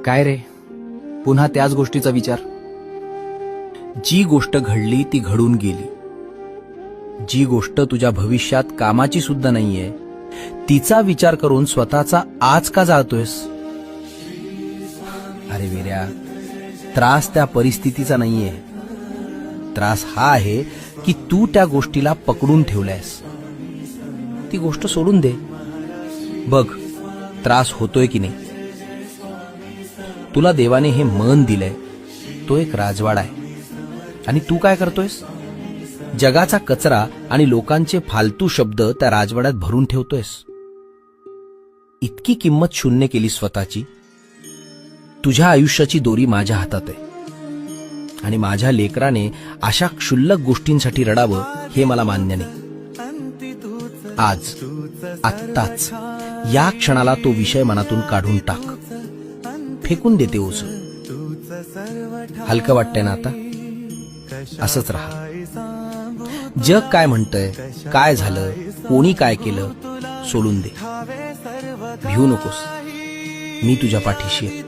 काय रे, पुन्हा त्याच गोष्टीचा विचार? जी गोष्ट घडली ती घडून गेली. जी गोष्ट तुझ्या भविष्यात कामाची सुद्धा नाहीये, तिचा विचार करून स्वतःचा आज का जाळतोयस? अरे वीर्या, त्रास त्या परिस्थितीचा नाहीये. त्रास हा आहे की तू त्या गोष्टीला पकडून ठेवलायस. ती गोष्ट सोडून दे. बघ, त्रास होतोय की नाही. तुला देवाने हे मन दिलंय, तो एक राजवाडा आहे. आणि तू काय करतोयस? जगाचा कचरा आणि लोकांचे फालतू शब्द त्या राजवाड्यात भरून ठेवतोयस. इतकी किंमत शून्य केली स्वतःची. तुझ्या आयुष्याची दोरी माझ्या हातात आहे. आणि माझ्या लेकराने अशा क्षुल्लक गोष्टींसाठी रडावं हे मला मान्य नाही. आज, आत्ताच, या क्षणाला तो विषय मनातून काढून टाक. फेकून देते ओझ. हलकं वाटतंय ना आता? असंच राहा. जग काय म्हणतंय, काय झालं, कोणी काय केलं, सोडून दे. भिवू नकोस. मी तुझ्या पाठीशी आहे.